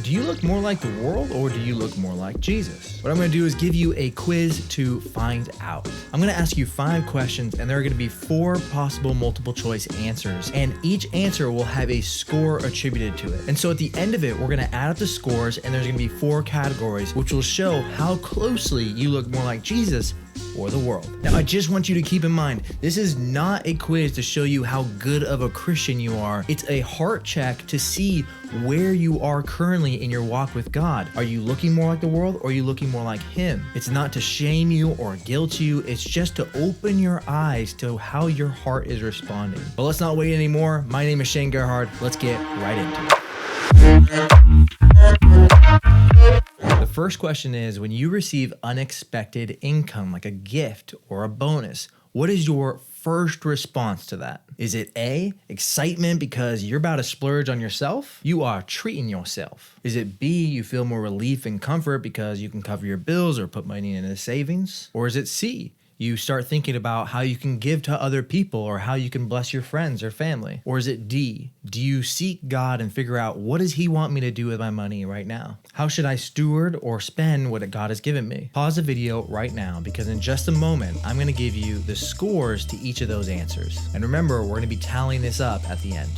Do you look more like the world or do you look more like Jesus? What I'm going to do is give you a quiz to find out. I'm going to ask you 5 questions and there are going to be 4 possible multiple choice answers, and each answer will have a score attributed to it. And so at the end of it, we're going to add up the scores and there's going to be 4 categories which will show how closely you look more like Jesus or the world. Now, I just want you to keep in mind, this is not a quiz to show you how good of a Christian you are. It's a heart check to see where you are currently in your walk with God. Are you looking more like the world or are you looking more like Him? It's not to shame you or guilt you. It's just to open your eyes to how your heart is responding. But let's not wait anymore. My name is Shane Gerhard. Let's get right into it. The first question is, when you receive unexpected income like a gift or a bonus, what is your first response to that? Is it A, excitement because you're about to splurge on yourself? You are treating yourself. Is it B, you feel more relief and comfort because you can cover your bills or put money into savings? Or is it C, you start thinking about how you can give to other people or how you can bless your friends or family? Or is it D, do you seek God and figure out, what does He want me to do with my money right now? How should I steward or spend what God has given me? Pause the video right now, because in just a moment, I'm going to give you the scores to each of those answers. And remember, we're going to be tallying this up at the end.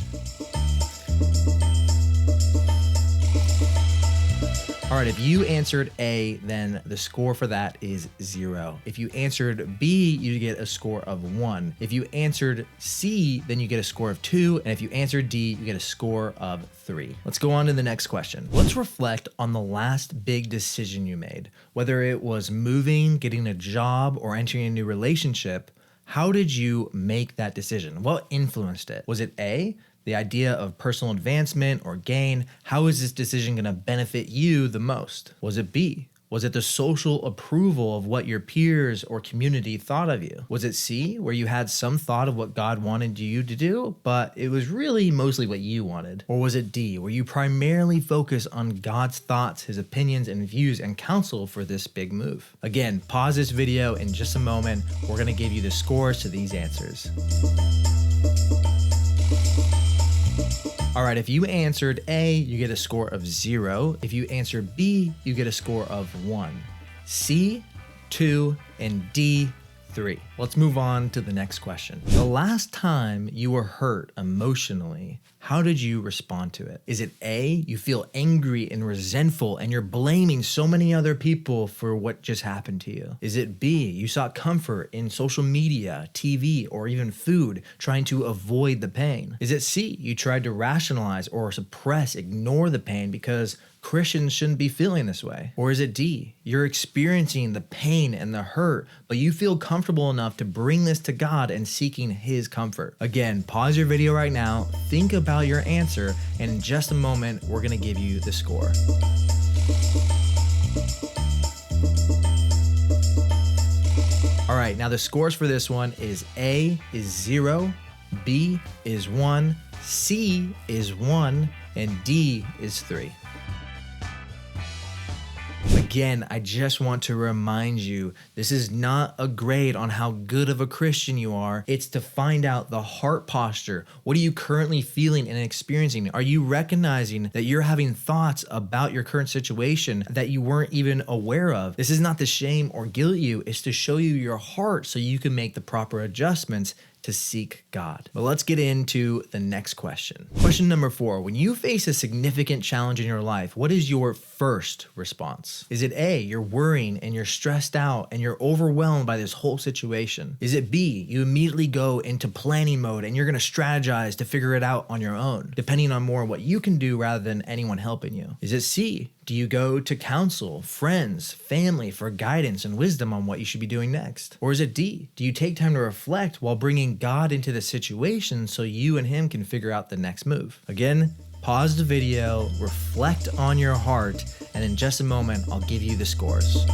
All right, if you answered A, then the score for that is 0. If you answered B, you get a score of 1. If you answered C, then you get a score of 2. And if you answered D, you get a score of 3. Let's go on to the next question. Let's reflect on the last big decision you made. Whether it was moving, getting a job, or entering a new relationship, how did you make that decision? What influenced it? Was it A, the idea of personal advancement or gain? How is this decision going to benefit you the most? Was it B? Was it the social approval of what your peers or community thought of you? Was it C, where you had some thought of what God wanted you to do, but it was really mostly what you wanted? Or was it D, where you primarily focus on God's thoughts, His opinions and views and counsel for this big move? Again, pause this video in just a moment. We're going to give you the scores to these answers. All right, if you answered A, you get a score of 0. If you answered B, you get a score of 1. C, 2, and D, 3. Let's move on to the next question. The last time you were hurt emotionally, how did you respond to it? Is it A, you feel angry and resentful and you're blaming so many other people for what just happened to you? Is it B, you sought comfort in social media, TV, or even food, trying to avoid the pain? Is it C, you tried to rationalize or suppress, ignore the pain because Christians shouldn't be feeling this way? Or is it D, you're experiencing the pain and the hurt, but you feel comfortable enough to bring this to God and seeking His comfort? Again, pause your video right now, think about your answer, and in just a moment, we're going to give you the score. All right, now the scores for this one is A is 0, B is 1, C is 1, and D is 3. Again, I just want to remind you, this is not a grade on how good of a Christian you are. It's to find out the heart posture. What are you currently feeling and experiencing? Are you recognizing that you're having thoughts about your current situation that you weren't even aware of? This is not to shame or guilt you. It's to show you your heart so you can make the proper adjustments to seek God. But let's get into the next question. Question number 4, when you face a significant challenge in your life, what is your first response? Is it A, you're worrying and you're stressed out and you're overwhelmed by this whole situation? Is it B, you immediately go into planning mode and you're going to strategize to figure it out on your own, depending on more what you can do rather than anyone helping you? Is it C, do you go to counsel, friends, family for guidance and wisdom on what you should be doing next? Or is it D, do you take time to reflect while bringing God into the situation so you and Him can figure out the next move? Again, pause the video, reflect on your heart, and in just a moment, I'll give you the scores.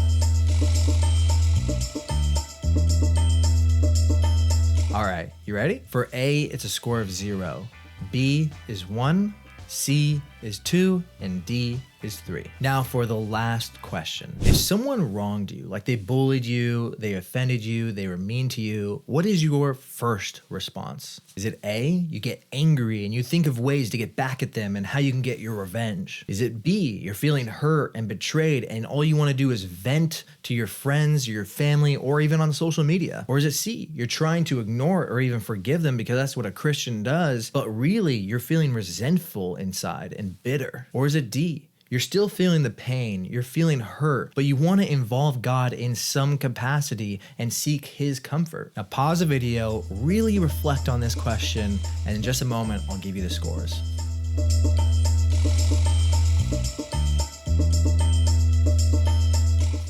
All right, you ready? For A, it's a score of 0. B is 1, C is 2 and D is 3. Now for the last question. If someone wronged you, like they bullied you, they offended you, they were mean to you, what is your first response? Is it A, you get angry and you think of ways to get back at them and how you can get your revenge? Is it B, you're feeling hurt and betrayed and all you want to do is vent to your friends, your family, or even on social media? Or is it C, you're trying to ignore it or even forgive them because that's what a Christian does, but really you're feeling resentful inside and bitter? Or is it D, you're still feeling the pain, you're feeling hurt, but you want to involve God in some capacity and seek his comfort? Now pause the video, really reflect on this question, and in just a moment, I'll give you the scores.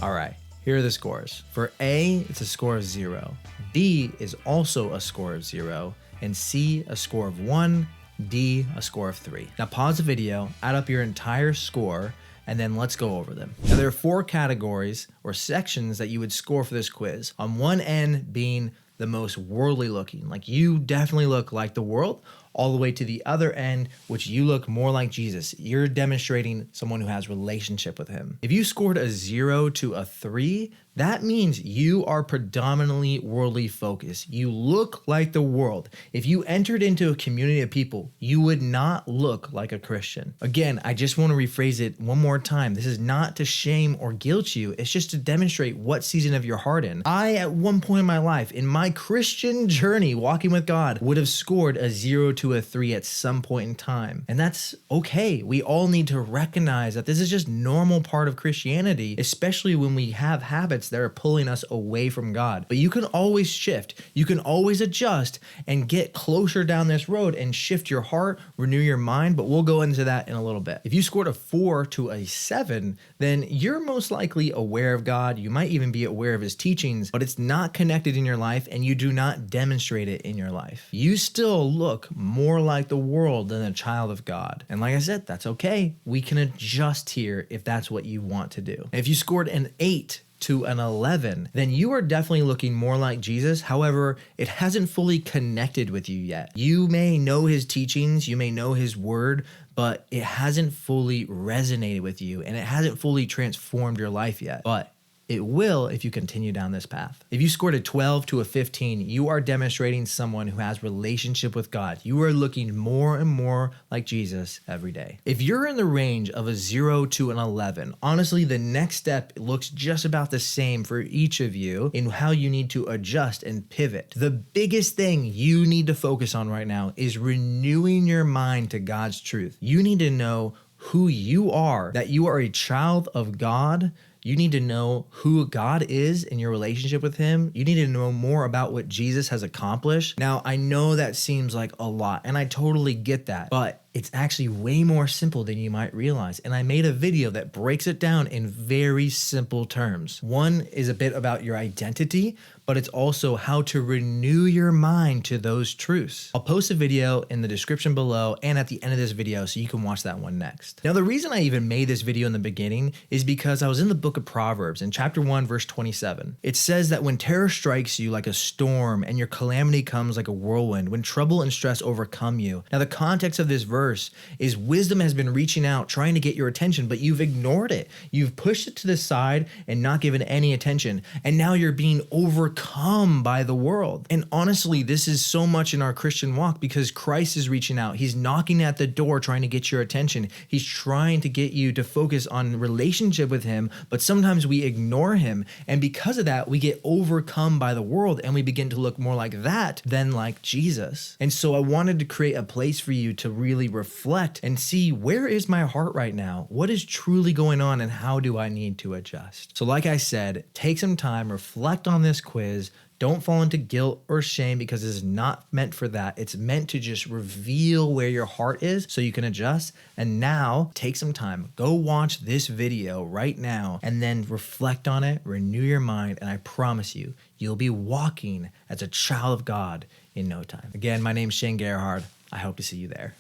All right, here are the scores. For A, it's a score of 0. B is also a score of 0, and C, a score of 1, D, a score of 3. Now pause the video, add up your entire score, and then let's go over them. Now there are 4 categories or sections that you would score for this quiz. On one end being the most worldly looking, like you definitely look like the world, all the way to the other end, which you look more like Jesus. You're demonstrating someone who has relationship with him. If you scored a 0 to a 3, that means you are predominantly worldly focused. You look like the world. If you entered into a community of people, you would not look like a Christian. Again, I just want to rephrase it one more time. This is not to shame or guilt you. It's just to demonstrate what season of your heart in. I, at one point in my life, in my Christian journey, walking with God, would have scored a 0 to a 3 at some point in time. And that's okay. We all need to recognize that this is just normal part of Christianity, especially when we have habits that are pulling us away from God. But you can always shift. You can always adjust and get closer down this road and shift your heart, renew your mind, but we'll go into that in a little bit. If you scored a 4 to a 7, then you're most likely aware of God. You might even be aware of his teachings, but it's not connected in your life and you do not demonstrate it in your life. You still look more like the world than a child of God. And like I said, that's okay. We can adjust here if that's what you want to do. If you scored an 8 to an 11, then you are definitely looking more like Jesus. However, it hasn't fully connected with you yet. You may know his teachings, you may know his word, but it hasn't fully resonated with you and it hasn't fully transformed your life yet. But it will if you continue down this path. If you scored a 12 to a 15, you are demonstrating someone who has relationship with God. You are looking more and more like Jesus every day. If you're in the range of a 0 to an 11, honestly, the next step looks just about the same for each of you in how you need to adjust and pivot. The biggest thing you need to focus on right now is renewing your mind to God's truth. You need to know who you are, that you are a child of God. You need to know who God is in your relationship with him. You need to know more about what Jesus has accomplished. Now, I know that seems like a lot, and I totally get that, but it's actually way more simple than you might realize. And I made a video that breaks it down in very simple terms. One is a bit about your identity, but it's also how to renew your mind to those truths. I'll post a video in the description below and at the end of this video so you can watch that one next. Now, the reason I even made this video in the beginning is because I was in the book of Proverbs in chapter 1, verse 27. It says that when terror strikes you like a storm and your calamity comes like a whirlwind, when trouble and stress overcome you. Now, the context of this verse is wisdom has been reaching out, trying to get your attention, but you've ignored it. You've pushed it to the side and not given any attention. And now you're being overcome by the world. And honestly, this is so much in our Christian walk because Christ is reaching out. He's knocking at the door, trying to get your attention. He's trying to get you to focus on relationship with him, but sometimes we ignore him. And because of that, we get overcome by the world and we begin to look more like that than like Jesus. And so I wanted to create a place for you to really reflect and see, where is my heart right now? What is truly going on and how do I need to adjust? So like I said, take some time, reflect on this quiz. Don't fall into guilt or shame because it's not meant for that. It's meant to just reveal where your heart is so you can adjust. And now take some time, go watch this video right now and then reflect on it, renew your mind. And I promise you, you'll be walking as a child of God in no time. Again, my name's Shane Gerhard. I hope to see you there.